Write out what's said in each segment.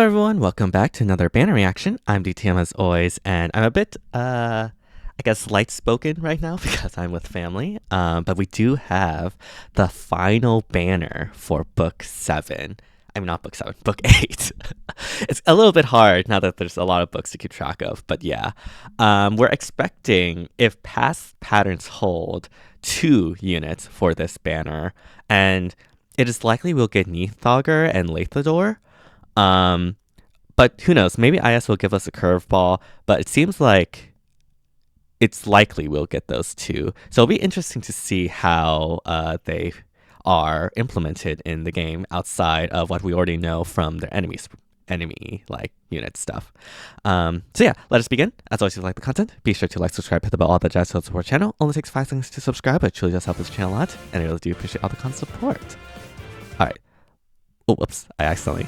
everyone, welcome back to another banner reaction. I'm DTM as always, and I'm a bit, I guess, light-spoken right now because I'm with family, but we do have the final banner for Book VII. I mean, not Book VII, Book VIII. It's a little bit hard now that there's a lot of books to keep track of, but yeah. We're expecting, if past patterns hold, 2 units for this banner, and it is likely we'll get Níðhöggr and Læraðr. But who knows? Maybe IS will give us a curveball, but it seems like it's likely we'll get those 2. So it'll be interesting to see how they are implemented in the game outside of what we already know from their enemy like unit stuff. So yeah, let us begin. As always, if you like the content, be sure to like, subscribe, hit the bell, all that jazz to support the channel. Only takes 5 seconds to subscribe, but it truly does help this channel a lot, and I really do appreciate all the constant support. All right. Oh, whoops, I accidentally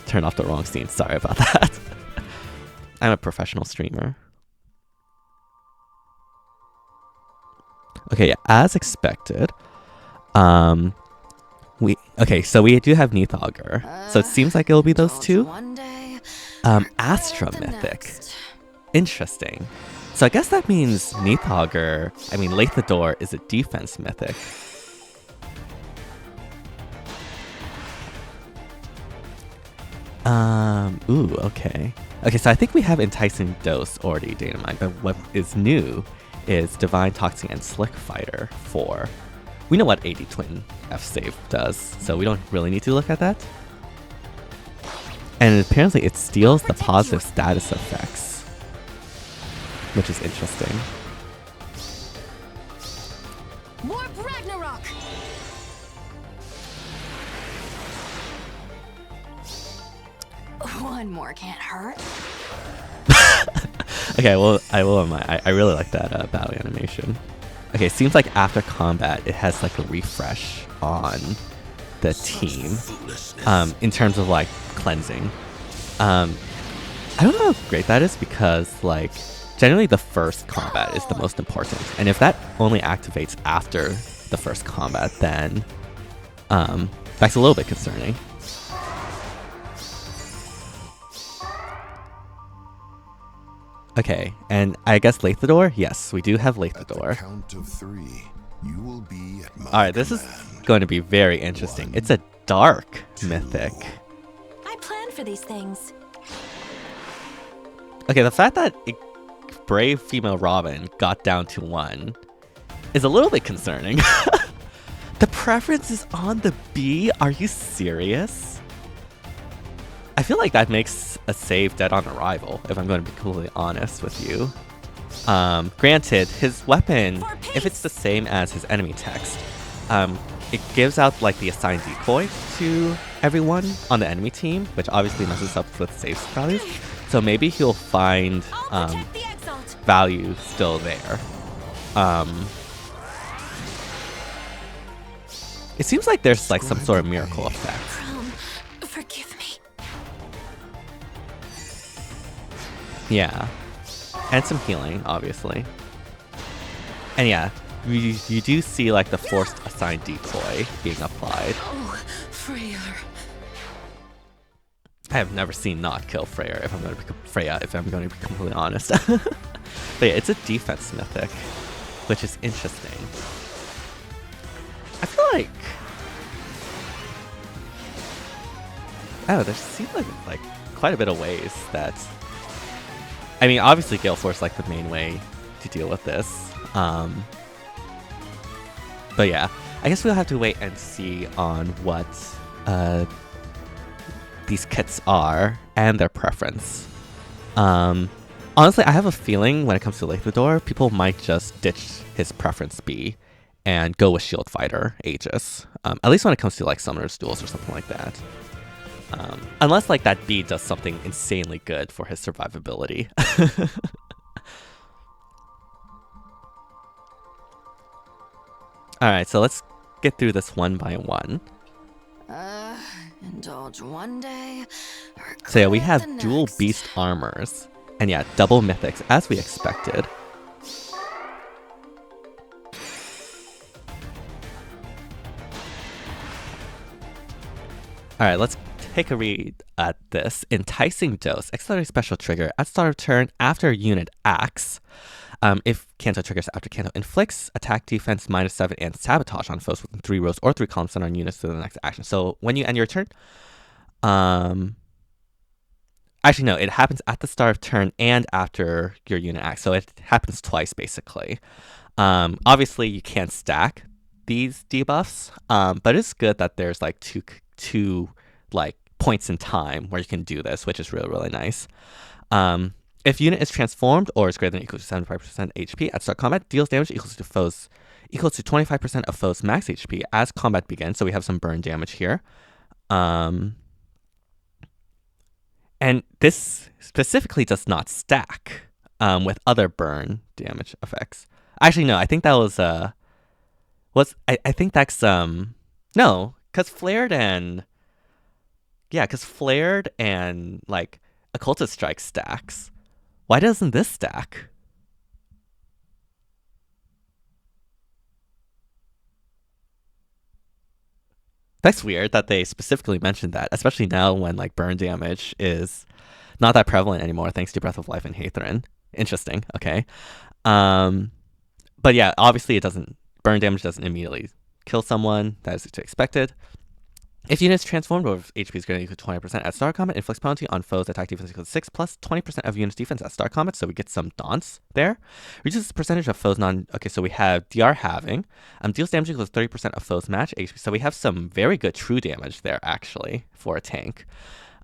turned off the wrong scene. Sorry about that. I'm a professional streamer. Okay, yeah, as expected. So we do have Níðhöggr. So it seems like it'll be those 2. Astra Mythic. Interesting. So I guess that means Læraðr is a defense mythic. Okay. Okay, so I think we have Enticing Dose already dynamite, but what is new is Divine Toxic and Slick Fighter 4. We know what AD Twin F save does, so we don't really need to look at that. And apparently it steals the positive status effects, which is interesting. One more can't hurt. Okay, well, I will admit, I really like that battle animation. Okay, seems like after combat, it has like a refresh on the team in terms of like cleansing. I don't know how great that is because like generally the first combat is the most important, and if that only activates after the first combat, then that's a little bit concerning. Okay, and I guess Læraðr? Yes, we do have Læraðr. Count of 3, you will be at my Alright, this is going to be very interesting. It's a dark mythic. I planned for these things. Okay, the fact that Brave Female Robin got down to 1 is a little bit concerning. The preference is on the B? Are you serious? I feel like that makes a save dead on arrival, if I'm going to be completely honest with you. Granted, his weapon, if it's the same as his enemy text, it gives out like the Assign Decoy to everyone on the enemy team, which obviously messes up with save values. So maybe he'll find value still there. It seems like there's like some sort of miracle effect. Forgive me. Yeah, and some healing, obviously. And yeah, you do see like the forced Assign Decoy being applied. Oh, Freya. I have never seen not kill Freya, if I'm going to be completely honest. But yeah, it's a defense mythic, which is interesting. I feel like, oh, there seems like quite a bit of ways that. I mean, obviously Gale Force is like the main way to deal with this. But yeah, I guess we'll have to wait and see on what these kits are and their preference. Honestly, I have a feeling when it comes to Læraðr, people might just ditch his preference B and go with Shield Fighter Aegis. At least when it comes to like Summoner's Duels or something like that. Unless like that B does something insanely good for his survivability. Alright, so let's get through this one by one. Indulge one day. So yeah, we have dual beast armors. And yeah, double mythics, as we expected. Alright, let's Take a read at this. Enticing Dose. Accelerate special trigger. At start of turn, after a unit acts, if Kanto triggers after Kanto, inflicts attack, defense, -7, and sabotage on foes within 3 rows or 3 columns and on units to the next action. So when you end your turn, actually no, it happens at the start of turn and after your unit acts. So it happens twice basically. Obviously you can't stack these debuffs, but it's good that there's like two like points in time where you can do this, which is really, really nice. If unit is transformed or is greater than or equal to 75% HP at start combat, deals damage equals to 25% of foes' max HP as combat begins. So we have some burn damage here. And this specifically does not stack with other burn damage effects. Actually, no, I think that was I think that's no, because flared and like occultist strike stacks. Why doesn't this stack? That's weird that they specifically mentioned that, especially now when like burn damage is not that prevalent anymore thanks to Breath of Life and Hathrin. Interesting. Okay. But yeah, obviously burn damage doesn't immediately kill someone. That is to be expected. If unit is transformed or if HP is greater than or equal to 20% at start combat, inflicts penalty on foes attack defense equals 6 plus 20% of unit's defense at start combat. So we get some daunts there. Reduces the percentage of foes okay, so we have DR halving. Deals damage equals 30% of foes match HP. So we have some very good true damage there actually for a tank.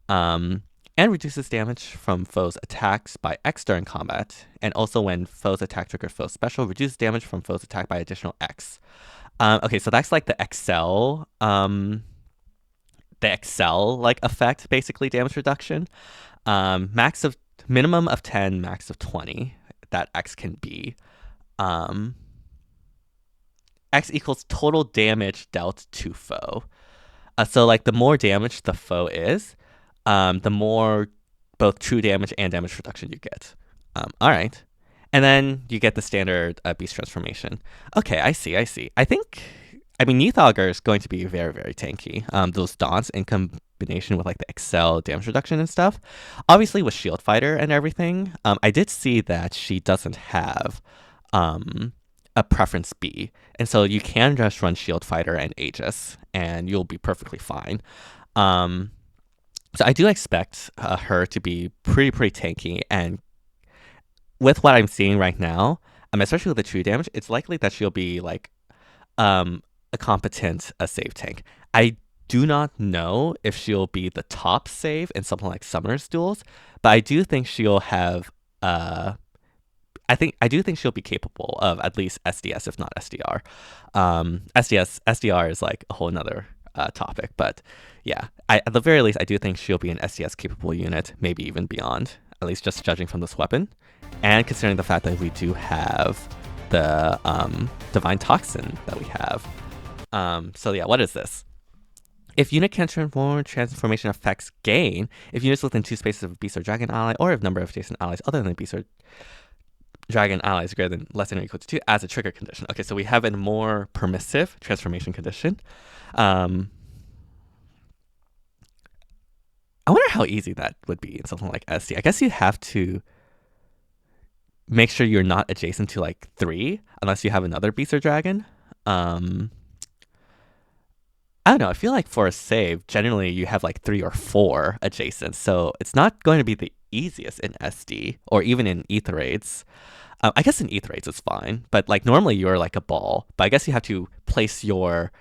And reduces damage from foes attacks by X during combat. And also when foes attack trigger foes special, reduces damage from foes attack by additional X. Okay, so that's like the Excel like effect, basically damage reduction. Minimum of 10, max of 20 that X can be. X equals total damage dealt to foe. So like the more damage the foe is, the more both true damage and damage reduction you get. All right. And then you get the standard beast transformation. Okay, I see. I mean, Níðhöggr is going to be very, very tanky. Those daunts in combination with like the Excel damage reduction and stuff. Obviously with Shield Fighter and everything, I did see that she doesn't have a preference B. And so you can just run Shield Fighter and Aegis and you'll be perfectly fine. So I do expect her to be pretty tanky, and with what I'm seeing right now, especially with the true damage, it's likely that she'll be like a competent save tank. I do not know if she'll be the top save in something like Summoner's Duels, but I do think she'll have I do think she'll be capable of at least SDS, if not SDR. SDR is like a whole nother topic, but yeah, at the very least, I do think she'll be an SDS capable unit, maybe even beyond, at least just judging from this weapon, and considering the fact that we do have the Divine Toxin that we have. So yeah, what is this? If unit can transformation effects gain, if units within 2 spaces of a beast or dragon ally, or if number of adjacent allies other than beast or dragon allies greater than less than or equal to 2 as a trigger condition. Okay, so we have a more permissive transformation condition. I wonder how easy that would be in something like SD. I guess you have to make sure you're not adjacent to like 3 unless you have another beast or dragon. I don't know. I feel like for a save, generally you have like 3 or 4 adjacent, so it's not going to be the easiest in SD or even in Ether Raids. I guess in Ether Raids it's fine, but like normally you're like a ball, but I guess you have to place your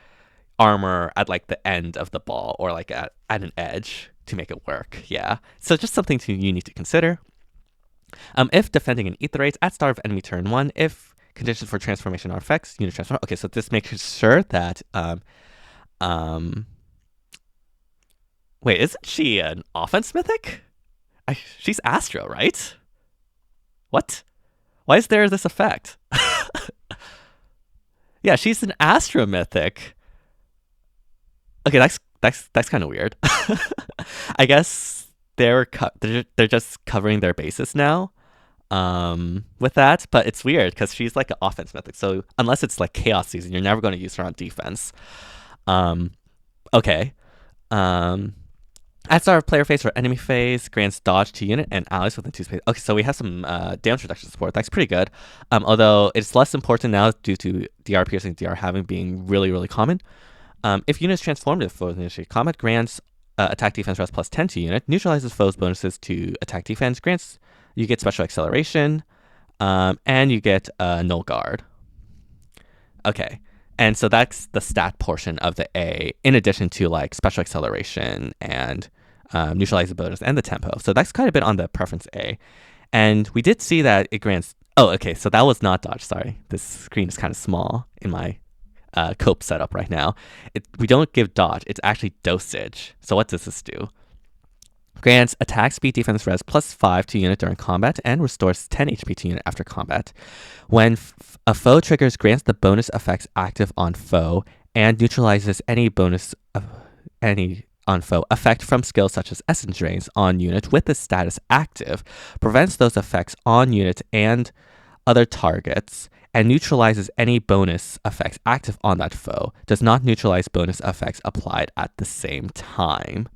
armor at like the end of the ball or like at an edge to make it work. Yeah, so just something you need to consider. If defending in Ether Raids at start of enemy turn 1, if conditions for transformation are effects, unit transform. Okay, so this makes sure that wait, isn't she an offense mythic? She's Astro, right? What? Why is there this effect? Yeah, she's an Astro mythic. Okay, that's kind of weird. I guess they're just covering their bases now with that, but it's weird because she's like an offense mythic. So unless it's like Chaos Season, you're never going to use her on defense. Okay. At start of player phase or enemy phase, grants dodge to unit and allies within 2 space. Okay, so we have some damage reduction support. That's pretty good. Although it's less important now due to DR piercing, DR having being really, really common. If unit is transformed if foes initiate combat, grants attack defense rest plus 10 to unit, neutralizes foes bonuses to attack defense, grants you get special acceleration, and you get null guard. Okay. And so that's the stat portion of the A, in addition to like special acceleration and neutralize the bonus and the tempo. So that's quite a bit on the preference A. And we did see that it grants. Oh, okay. So that was not dodge. Sorry. This screen is kind of small in my cope setup right now. We don't give dodge. It's actually dosage. So what does this do? Grants attack speed defense res plus 5 to unit during combat and restores 10 HP to unit after combat. When a foe triggers, grants the bonus effects active on foe and neutralizes any bonus on foe effect from skills such as essence drains on unit with the status active, prevents those effects on unit and other targets, and neutralizes any bonus effects active on that foe. Does not neutralize bonus effects applied at the same time.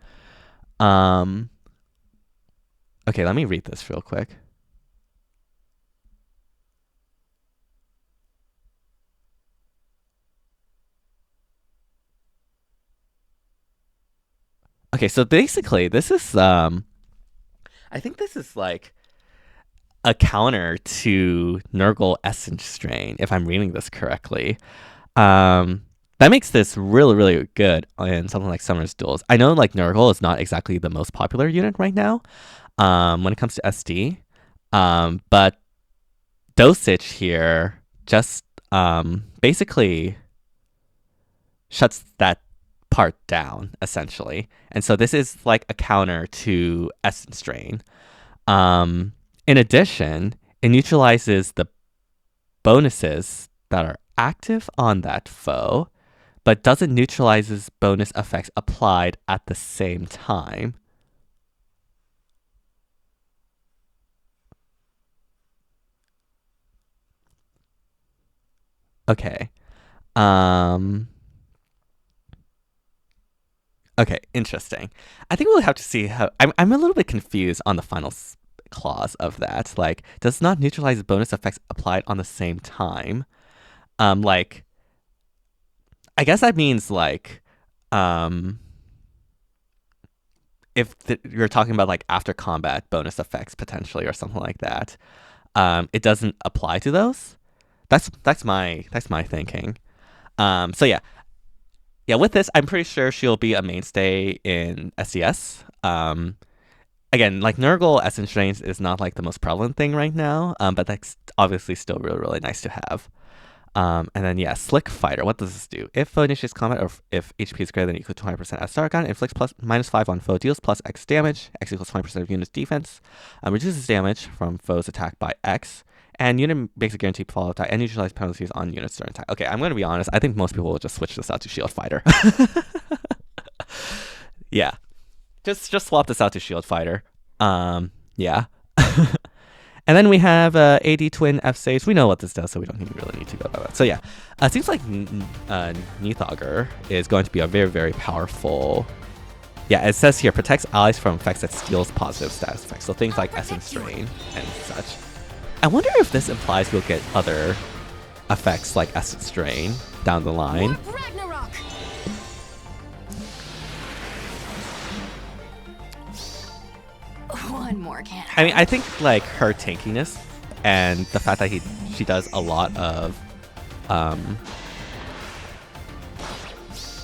Okay, let me read this real quick. Okay, so basically this is I think this is like a counter to Nergal Essence Strain, if I'm reading this correctly. That makes this really, really good in something like Summoner's Duels. I know like Nergal is not exactly the most popular unit right now when it comes to SD, but dosage here just basically shuts that part down essentially, and so this is like a counter to Essence Drain. In addition, it neutralizes the bonuses that are active on that foe, but doesn't neutralizes bonus effects applied at the same time. Okay. Okay, interesting. I think we'll have to see how. I'm a little bit confused on the final clause of that. Like, does not neutralize bonus effects applied on the same time. Like, I guess that means like, if you're talking about like after combat bonus effects potentially or something like that, it doesn't apply to those. That's my thinking. So yeah. Yeah, with this, I'm pretty sure she'll be a mainstay in SDS. Again, like Nergal Essence Drains is not like the most prevalent thing right now, but that's obviously still really, really nice to have. And then yeah, Slick Fighter. What does this do? If foe initiates combat or if HP is greater than or equal to 20% at start gun, inflicts -5 on foe, deals plus X damage. X equals 20% of unit's defense. Reduces damage from foes attacked by X. And unit makes a guaranteed follow attack and neutralize penalties on units during attack. Okay, I'm going to be honest. I think most people will just switch this out to Shield Fighter. Yeah. Just swap this out to Shield Fighter. Yeah. And then we have AD Twin F saves. We know what this does, so we don't really need to go about that. So yeah, it seems like Níðhöggr is going to be a very, very powerful. Yeah, it says here protects allies from effects that steals positive status effects. So things like Essence Drain and such. I wonder if this implies we'll get other effects like Essence Drain down the line. One more can't hurt. I mean, I think like her tankiness and the fact that she does a lot of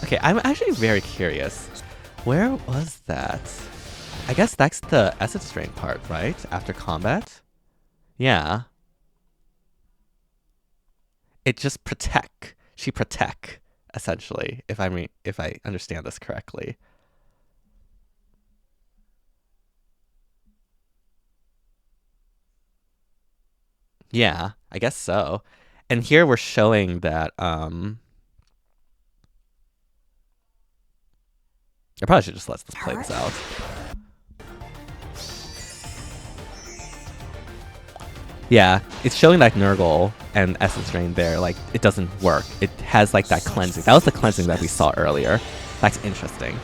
Okay, I'm actually very curious. Where was that? I guess that's the Essence Drain part, right? After combat? Yeah. It just protect. She protect, essentially, if I understand this correctly. Yeah, I guess so. And here we're showing that I probably should just let this play this out. Yeah, it's showing that Nergal and Essence Drain there, like, it doesn't work. It has, like, that cleansing. That was the cleansing that we saw earlier. That's interesting.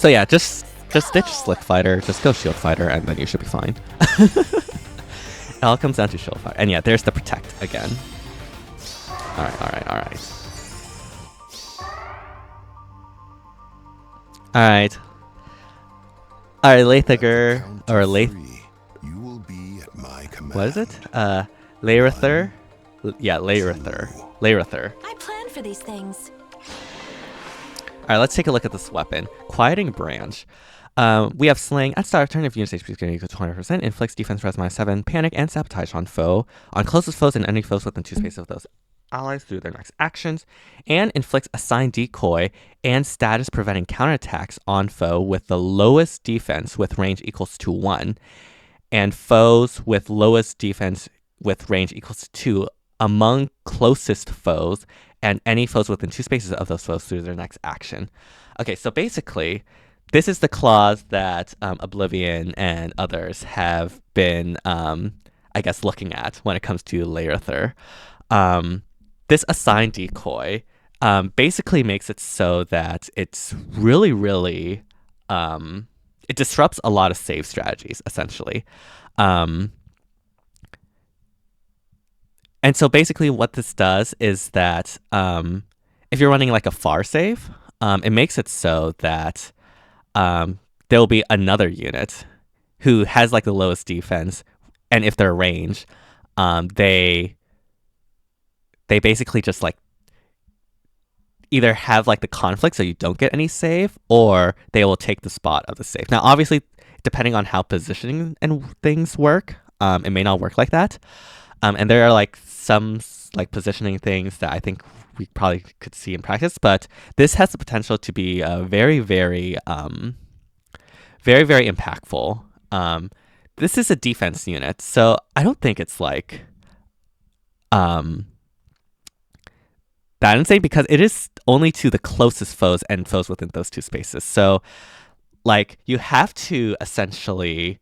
So yeah, just ditch Slick Fighter, just go Shield Fighter, and then you should be fine. It all comes down to Shield Fighter. And yeah, there's the Protect again. Alright. Alright, Níðhöggr, or You will be at my command. what is it? Læraðr? Yeah, Læraðr. I plan for these things. Alright, let's take a look at this weapon. Quieting Branch. We have Slaying. At start of turn, if unit stage speed equals 20%, inflicts defense res -7, panic, and sabotage on foe, on closest foes and any foes within 2 spaces of those allies through their next actions, and inflicts Assign Decoy and status preventing counterattacks on foe with the lowest defense with range equals to 1, and foes with lowest defense with range equals to 2 among closest foes and any foes within 2 spaces of those foes through their next action. Okay, so basically, this is the clause that Oblivion and others have been, I guess, looking at when it comes to Læraðr. This Assign Decoy basically makes it so that it's really, it disrupts a lot of save strategies, essentially. And so basically what this does is that if you're running like a far save, it makes it so that there'll be another unit who has like the lowest defense, and if they're range, they basically just like either have like the conflict so you don't get any save, or they will take the spot of the save. Now, obviously, depending on how positioning and things work, it may not work like that. And there are like some like positioning things that I think we probably could see in practice, but this has the potential to be very impactful. This is a defense unit, so I don't think it's like that insane, because it is only to the closest foes and foes within those 2 spaces. So like you have to essentially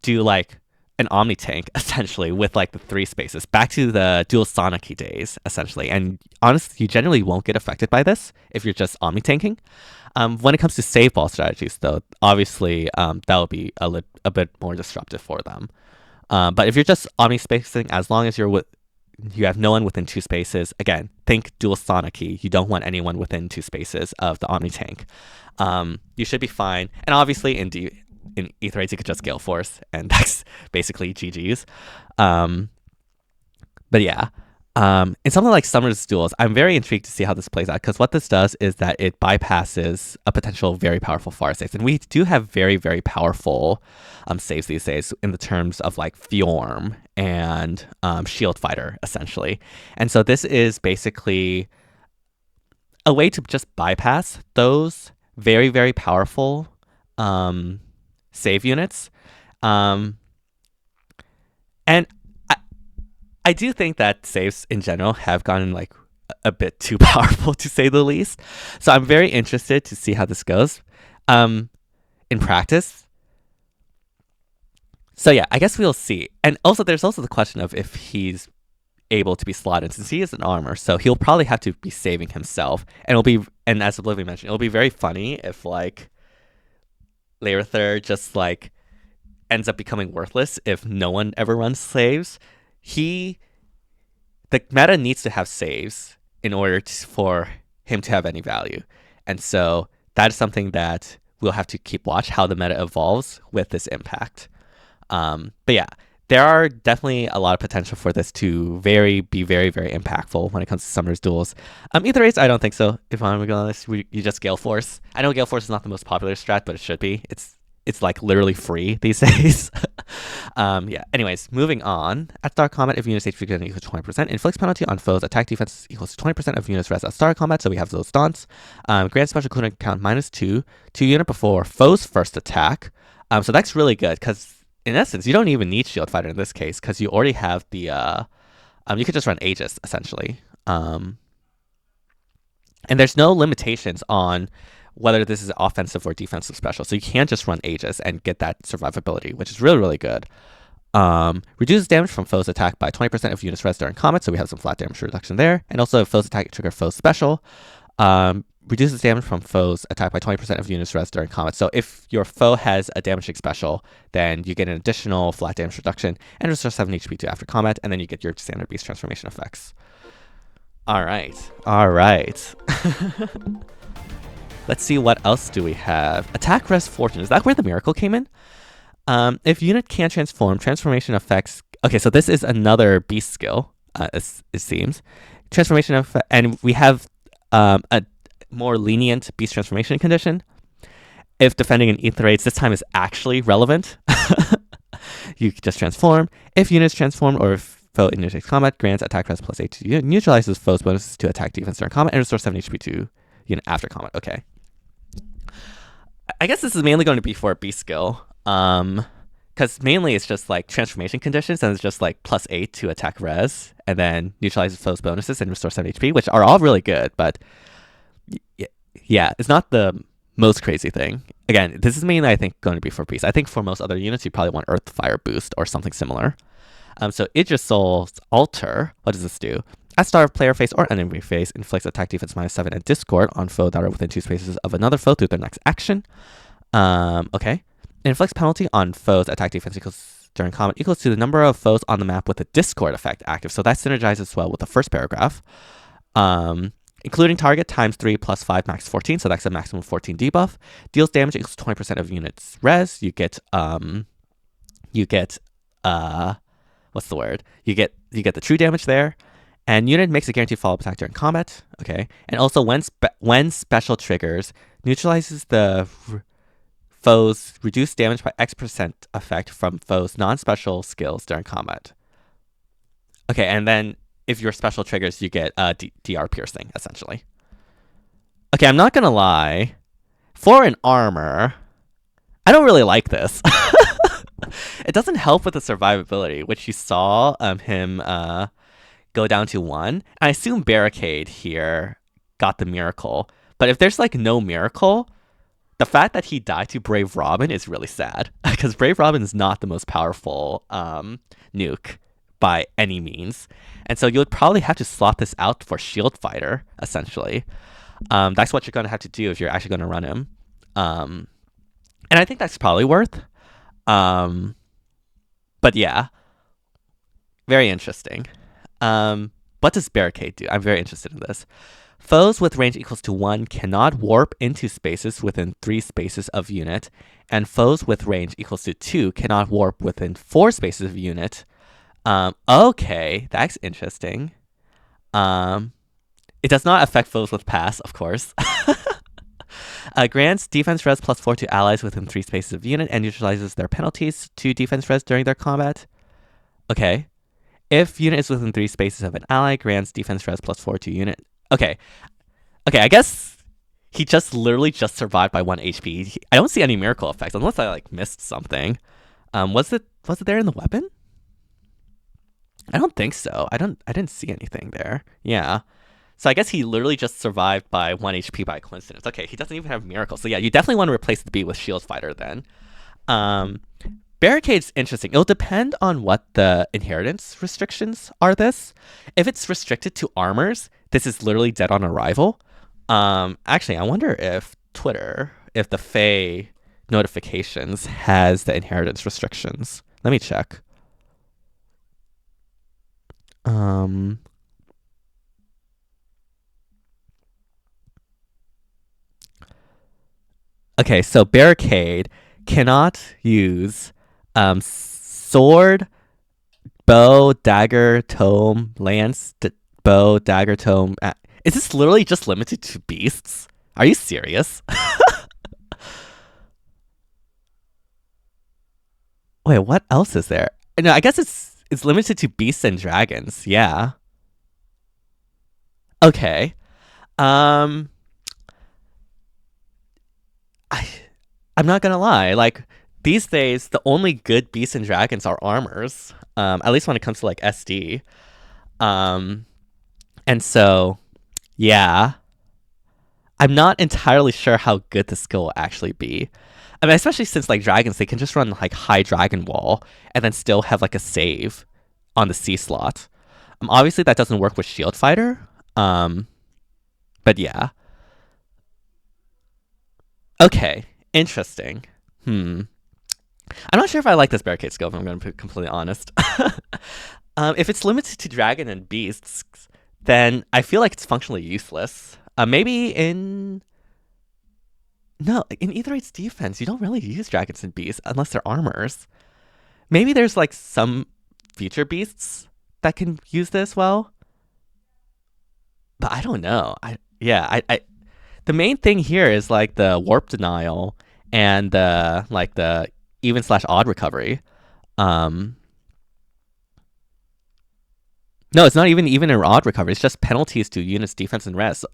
do like an Omni tank essentially with like the 3 spaces, back to the dual Sonic days essentially. And honestly, you generally won't get affected by this if you're just Omni tanking. When it comes to save ball strategies though, obviously that will be a bit more disruptive for them. But if you're just Omni spacing, as long as you have no one within 2 spaces, again, think dual Sonic. You don't want anyone within 2 spaces of the Omni tank. You should be fine. And obviously in Aether Raids, you could just Gale Force, and that's basically GG's. But yeah, in something like Summer's Duels, I'm very intrigued to see how this plays out, because what this does is that it bypasses a potential very powerful far saves. And we do have very powerful saves these days in the terms of like Fjorm and Shield Fighter, essentially. And so this is basically a way to just bypass those very powerful save units. And I do think that saves in general have gotten like a bit too powerful, to say the least. So I'm very interested to see how this goes in practice. So yeah, I guess we'll see. And also there's also the question of if he's able to be slotted, since he is an armor, so he'll probably have to be saving himself. And and as Oblivion mentioned, it'll be very funny if like Læraðr just like ends up becoming worthless if no one ever runs saves. The meta needs to have saves in order for him to have any value. And so that is something that we'll have to keep watch how the meta evolves with this impact. But yeah, there are definitely a lot of potential for this to be very impactful when it comes to Summer's Duels. Aether Raids, I don't think so. If I'm being honest, you just Gale Force. I know Gale Force is not the most popular strat, but it should be. It's like literally free these days. Yeah. Anyways, moving on. At start combat, if unit stage frequency equals 20%, inflicts penalty on foes. Attack defense equals 20% of units rest at start combat. So we have those stunts. Grant special cooldown count -2 to unit before foe's first attack. So that's really good, because in essence, you don't even need Shield Fighter in this case, because you already have the you could just run Aegis essentially. And there's no limitations on whether this is offensive or defensive special. So you can just run Aegis and get that survivability, which is really good. Reduces damage from foe's attack by 20% if units rest during combat, so we have some flat damage reduction there. And also if foe's attack trigger foe's special. Reduces damage from foes attacked by 20% of units res during combat. So if your foe has a damaging special, then you get an additional flat damage reduction and restore 7 HP to after combat, and then you get your standard beast transformation effects. All right. Let's see, what else do we have? Attack res fortune. Is that where the miracle came in? If unit can transform, transformation effects. Okay, so this is another beast skill. It seems transformation effect, and we have a more lenient beast transformation condition. If defending an ether raids, this time is actually relevant. You just transform. If units transform or if foe initiates combat, grants attack res plus 8 to unit, neutralizes foes bonuses to attack defense during combat, and restores 7 HP to unit after combat. Okay. I guess this is mainly going to be for a beast skill. Because mainly it's just like transformation conditions, and it's just like plus 8 to attack res, and then neutralizes foes bonuses and restore 7 HP, which are all really good, but yeah, it's not the most crazy thing. Again, this is mainly, I think, going to be for beast. I think for most other units, you probably want Earth Fire Boost or something similar. So Idrisol's Altar, what does this do? At start of player phase or enemy phase, inflicts attack defense -7 and discord on foe that are within 2 spaces of another foe through their next action. Okay. It inflicts penalty on foes attack defense equals during combat equals to the number of foes on the map with the discord effect active. So that synergizes well with the first paragraph. Including target times 3 plus 5 max 14, so that's a maximum 14 debuff. Deals damage equals 20% of units res. You get what's the word? You get the true damage there. And unit makes a guaranteed follow-up attack during combat. Okay. And also when special triggers, neutralizes the foes reduce damage by X% effect from foes non-special skills during combat. Okay, and then if your special triggers, you get DR piercing, essentially. Okay, I'm not gonna lie. For an armor, I don't really like this. It doesn't help with the survivability, which you saw him go down to 1. I assume Barricade here got the miracle. But if there's like no miracle, the fact that he died to Brave Robin is really sad. Because Brave Robin is not the most powerful nuke by any means. And so you would probably have to slot this out for Shield Fighter, essentially. That's what you're going to have to do if you're actually going to run him. And I think that's probably worth. But yeah, very interesting. What does Barricade do? I'm very interested in this. Foes with range equals to 1 cannot warp into spaces within 3 spaces of unit, and foes with range equals to 2 cannot warp within 4 spaces of unit. Okay, that's interesting. It does not affect foes with pass, of course. Grants defense res plus 4 to allies within 3 spaces of unit and neutralizes their penalties to defense res during their combat. Okay. If unit is within 3 spaces of an ally, grants defense res plus 4 to unit. Okay, I guess he just literally just survived by 1 HP. I don't see any miracle effects, unless I like missed something. Was it there in the weapon? I don't think so. I didn't see anything there. Yeah. So I guess he literally just survived by 1 HP by coincidence. Okay, he doesn't even have miracle. So yeah, you definitely want to replace the B with Shield Fighter then. Barricade's interesting. It'll depend on what the inheritance restrictions are this. If it's restricted to armors, this is literally dead on arrival. Actually, I wonder if Twitter, if the FEH notifications has the inheritance restrictions. Let me check. Okay, so Barricade cannot use sword, bow, dagger, tome, lance, bow, dagger, tome. Is this literally just limited to beasts? Are you serious? Wait, what else is there? No, I guess it's limited to beasts and dragons. Yeah. Okay. I'm not gonna lie. Like these days, the only good beasts and dragons are armors. At least when it comes to like SD. And so, yeah. I'm not entirely sure how good the skill will actually be. I mean, especially since like dragons, they can just run like high dragon wall and then still have like a save on the C slot. Obviously that doesn't work with Shield Fighter. But yeah. Okay, interesting. I'm not sure if I like this barricade skill, if I'm going to be completely honest. If it's limited to dragon and beasts, then I feel like it's functionally useless. Maybe in... No, in either its defense, you don't really use dragons and beasts unless they're armors. Maybe there's like some future beasts that can use this well. But I don't know. I the main thing here is like the warp denial and the even/odd recovery. No, it's not even an odd recovery. It's just penalties to units' defense and res.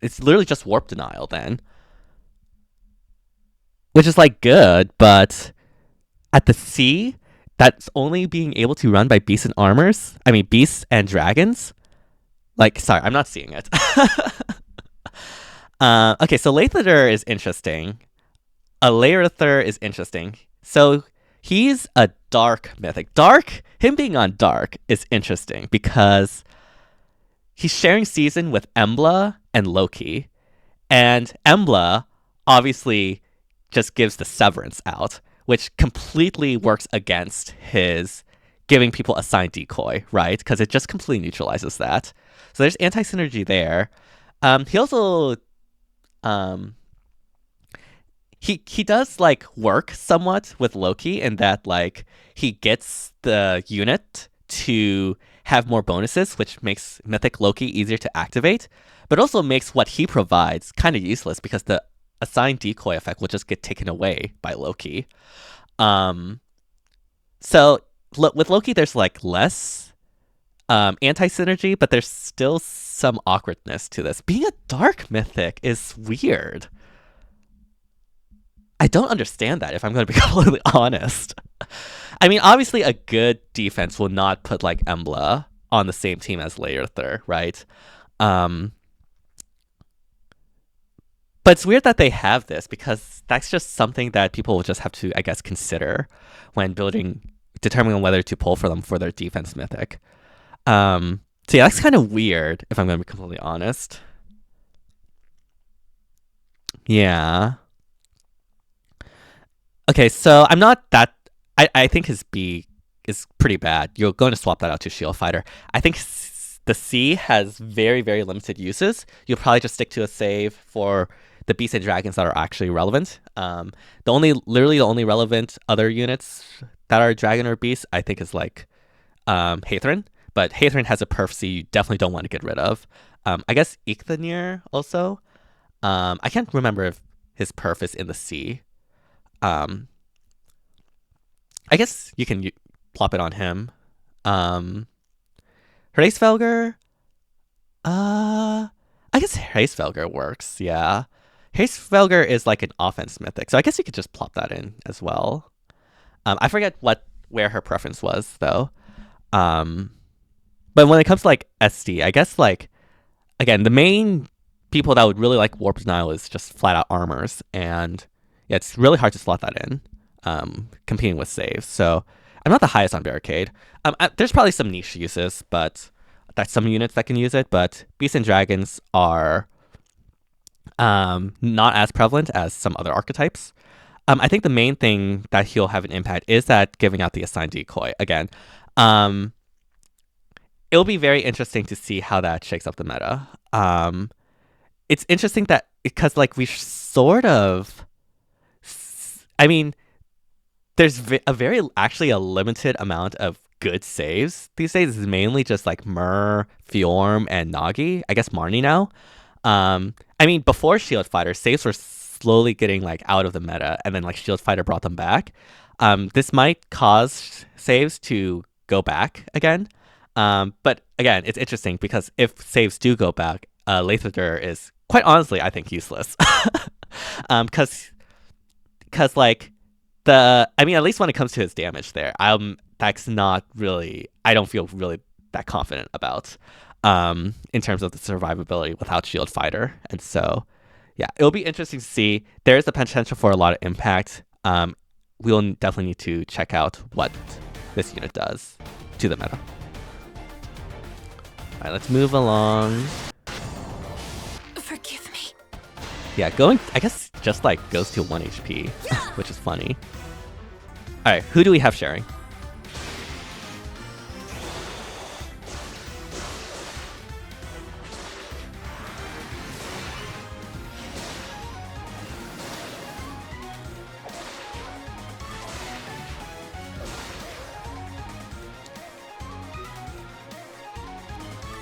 It's literally just warp denial then, which is like good, but at the C, that's only being able to run by beasts and armors. I mean, beasts and dragons. Like, sorry, I'm not seeing it. Okay, so Lathander is interesting. A Laerither is interesting. So he's a dark mythic. Him being on dark is interesting because he's sharing season with Embla and Loki. And Embla obviously just gives the severance out, which completely works against his giving people Assign Decoy, right? Because it just completely neutralizes that. So there's anti-synergy there. He also... He does like work somewhat with Loki in that like he gets the unit to have more bonuses, which makes Mythic Loki easier to activate, but also makes what he provides kind of useless because the Assign Decoy effect will just get taken away by Loki. So with Loki, there's like less anti-synergy, but there's still some awkwardness to this. Being a dark mythic is weird. I don't understand that, if I'm going to be completely honest. I mean, obviously a good defense will not put like Embla on the same team as Laerither, right? But it's weird that they have this because that's just something that people will just have to, I guess, consider when determining whether to pull for them for their defense mythic. So yeah, that's kind of weird, if I'm going to be completely honest. Yeah. Okay, so I'm not that... I think his B is pretty bad. You're going to swap that out to Shield Fighter. I think the C has very, very limited uses. You'll probably just stick to a save for the beasts and dragons that are actually relevant. Literally the only relevant other units that are dragon or beast, I think, is like Hathrin. But Hathrin has a perf C you definitely don't want to get rid of. I guess Ichthanir also. I can't remember if his perf is in the C. I guess you can plop it on him. Hraesvelgr? I guess Hraesvelgr works, yeah. Hraesvelgr is like an offense mythic, so I guess you could just plop that in as well. I forget where her preference was, though. But when it comes to, like, SD, I guess, like, again, the main people that would really like Warp Denial is just flat-out armors, and yeah, it's really hard to slot that in, competing with saves. So I'm not the highest on Barricade. There's probably some niche uses, but that's some units that can use it, but Beasts and Dragons are not as prevalent as some other archetypes. I think the main thing that he'll have an impact is that giving out the Assign Decoy. Again, it'll be very interesting to see how that shakes up the meta. It's interesting that, because like we sort of... I mean, there's actually a limited amount of good saves these days. It's mainly just like Myrrh, Fjorm, and Nagi. I guess Marnie now. I mean, before Shield Fighter, saves were slowly getting like out of the meta, and then like Shield Fighter brought them back. This might cause saves to go back again. But again, it's interesting because if saves do go back, Lathander is quite honestly, I think, useless. Because like I mean, at least when it comes to his damage there, that's not really, I don't feel really that confident about in terms of the survivability without Shield Fighter. And so yeah, it'll be interesting to see. There is the potential for a lot of impact. We'll definitely need to check out what this unit does to the meta. All right, let's move along. Forgive me. Yeah, I guess just like goes to 1 HP, which is funny. Alright, who do we have sharing?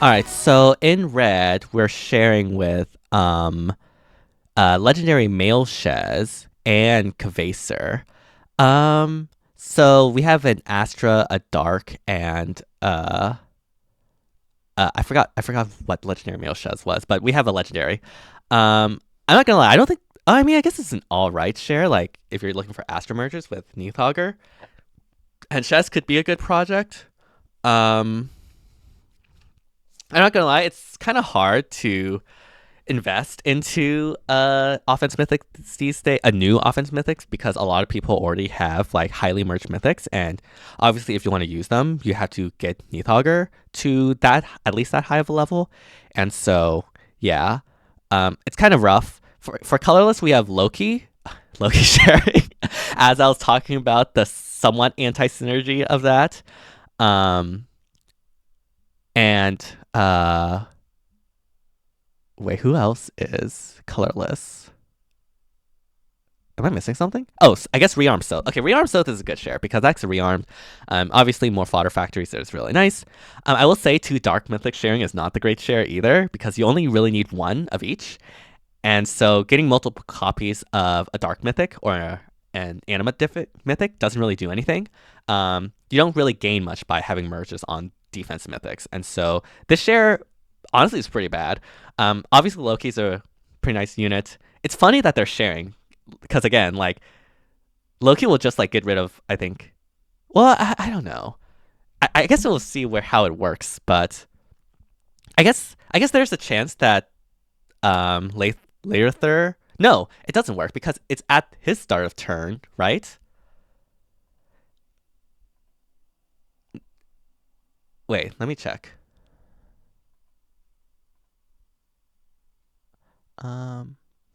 Alright, so in red, we're sharing with legendary male Shez and Kvaser. So we have an Astra, a Dark, and I forgot what legendary male Shez was, but we have a legendary. I'm not gonna lie, I don't think. I mean, I guess it's an alright share. Like if you're looking for Astra mergers with Níðhöggr, and Shez could be a good project. I'm not gonna lie, it's kind of hard to invest into offense mythics these days, a new offense mythics, because a lot of people already have like highly merged mythics, and obviously if you want to use them, you have to get Níðhöggr to that at least that high of a level, and so yeah, it's kind of rough. For colorless, we have Loki sharing, as I was talking about the somewhat anti synergy of that, and wait, who else is colorless? Am I missing something? Oh, I guess Rearm Soth. Okay, Rearm Soth is a good share because that's a rearmed. Obviously, more fodder factories, so it's really nice. I will say, too, Dark Mythic sharing is not the great share either because you only really need one of each. And so getting multiple copies of a Dark Mythic or an Animate Mythic doesn't really do anything. You don't really gain much by having merges on defense mythics. And so this share, honestly, is pretty bad. Obviously, Loki's a pretty nice unit. It's funny that they're sharing because, again, like, Loki will just, like, get rid of, I think... Well, I don't know. I guess we'll see how it works, but... I guess there's a chance that Læraðr... No, it doesn't work because it's at his start of turn, right? Wait, let me check.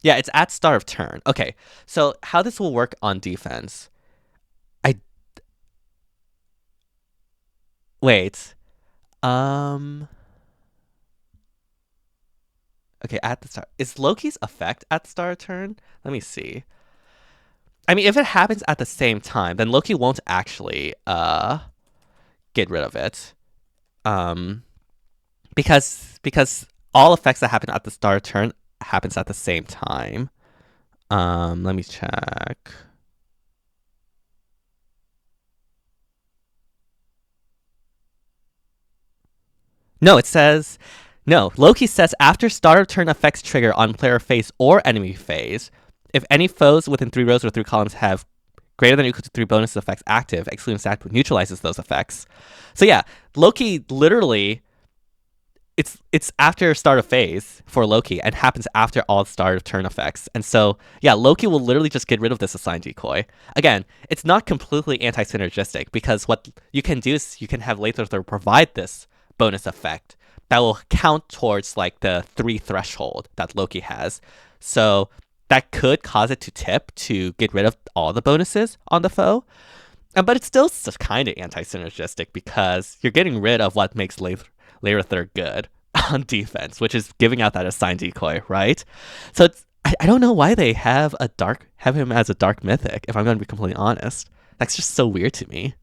Yeah, it's at start of turn. Okay, so how this will work on defense? Wait. Okay, at the start. Is Loki's effect at the start of turn? Let me see. I mean, if it happens at the same time, then Loki won't actually get rid of it. Because all effects that happen at the start of turn happens at the same time. Let me check. No, it says no. Loki says after start of turn effects trigger on player phase or enemy phase, if any foes within 3 rows or 3 columns have greater than or equal to 3 bonus effects active, excluding stack neutralizes those effects. So yeah, Loki literally. It's after start of phase for Loki and happens after all start of turn effects. And so, yeah, Loki will literally just get rid of this Assign Decoy. Again, it's not completely anti-synergistic because what you can do is you can have Læraðr provide this bonus effect that will count towards like the 3 threshold that Loki has. So that could cause it to tip to get rid of all the bonuses on the foe. But it's still just kind of anti-synergistic because you're getting rid of what makes Læraðr good on defense, which is giving out that Assign Decoy, right? So it's I don't know why they have him as a dark mythic, if I'm going to be completely honest. That's just so weird to me.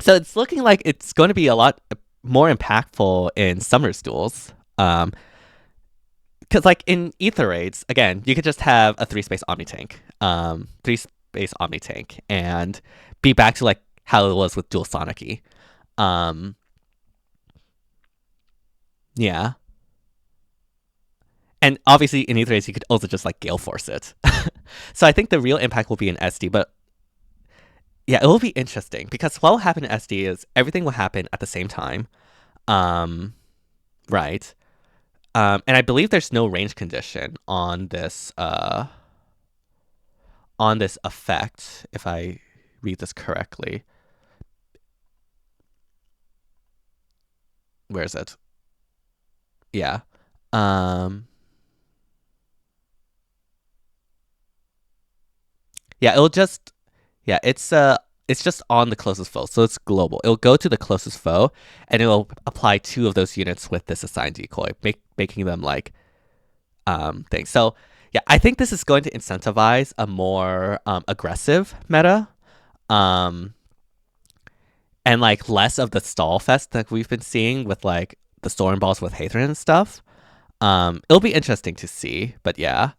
So it's looking like it's going to be a lot more impactful in Summer's duels. Because like in Ether Raids, again, you could just have a 3-space Omni Tank. 3-space Omni Tank and be back to like how it was with Dual Sonic-y. Yeah. And obviously in Ether Raids, you could also just like Gale Force it. So I think the real impact will be in SD, but yeah, it will be interesting because what will happen in SD is everything will happen at the same time. Right. And I believe there's no range condition on this effect, if I read this correctly. Where is it? Yeah. Yeah, it's just on the closest foe, so it's global. It'll go to the closest foe, and it'll apply 2 of those units with this Assign Decoy, making them like things. So yeah, I think this is going to incentivize a more aggressive meta, um, and like less of the stall fest that we've been seeing with like the Storm Balls with Hathran and stuff. It'll be interesting to see, but yeah.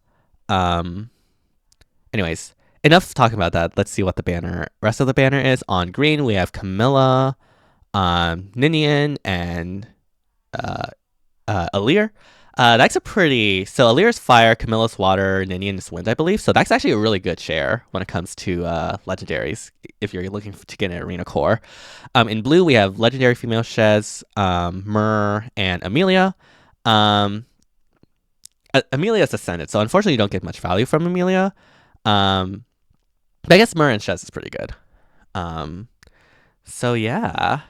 Anyways, enough talking about that. Let's see what the rest of the banner is. On green, we have Camilla, Ninian, and Alir. That's a pretty... So Alir's fire, Camilla's water, Ninian is wind, I believe. So that's actually a really good share when it comes to legendaries, if you're looking to get an arena core. In blue, we have legendary female Shez, Myr, and Amelia. Amelia's Ascended, so unfortunately you don't get much value from Amelia. But I guess Myr and Shez is pretty good. So yeah,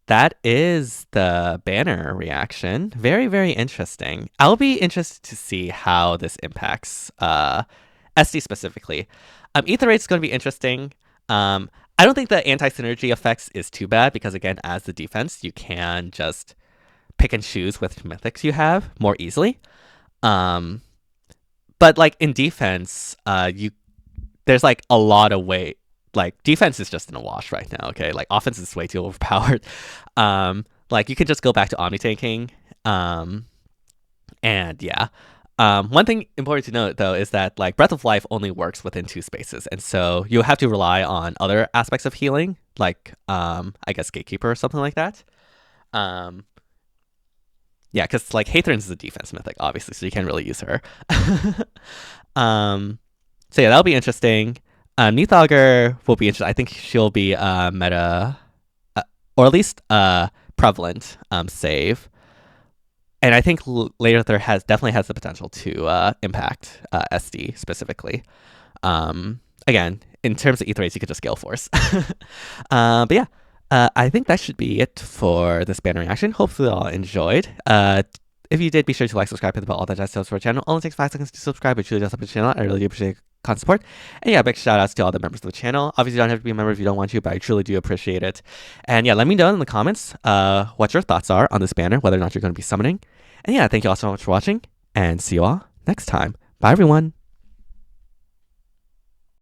that is the banner reaction. Very, very interesting. I'll be interested to see how this impacts SD specifically. Ether Rate's going to be interesting. I don't think the anti-synergy effects is too bad because, again, as the defense, you can just pick and choose which mythics you have more easily. But like in defense, there's like a lot of weight. Like defense is just in a wash right now. Okay, like offense is way too overpowered. Like you could just go back to omni tanking. And yeah. One thing important to note though is that like Breath of Life only works within 2 spaces, and so you have to rely on other aspects of healing, like I guess Gatekeeper or something like that. Yeah, because like Hathran is a defense mythic, obviously, so you can't really use her. So yeah, that'll be interesting. Níðhöggr will be interesting. I think she'll be meta, or at least prevalent save. And I think later there definitely has the potential to impact SD specifically. Again, in terms of Ether, you could just Gale Force. But yeah. I think that should be it for this banner reaction. Hopefully you all enjoyed. If you did, be sure to like, subscribe, hit the bell, all that jazz stuff for our channel. Only takes 5 seconds to subscribe, which really does help the channel. I really do appreciate constant support. And yeah, big shout outs to all the members of the channel. Obviously, you don't have to be a member if you don't want to, but I truly do appreciate it. And yeah, let me know in the comments what your thoughts are on this banner, whether or not you're going to be summoning. And yeah, thank you all so much for watching, and see you all next time. Bye, everyone.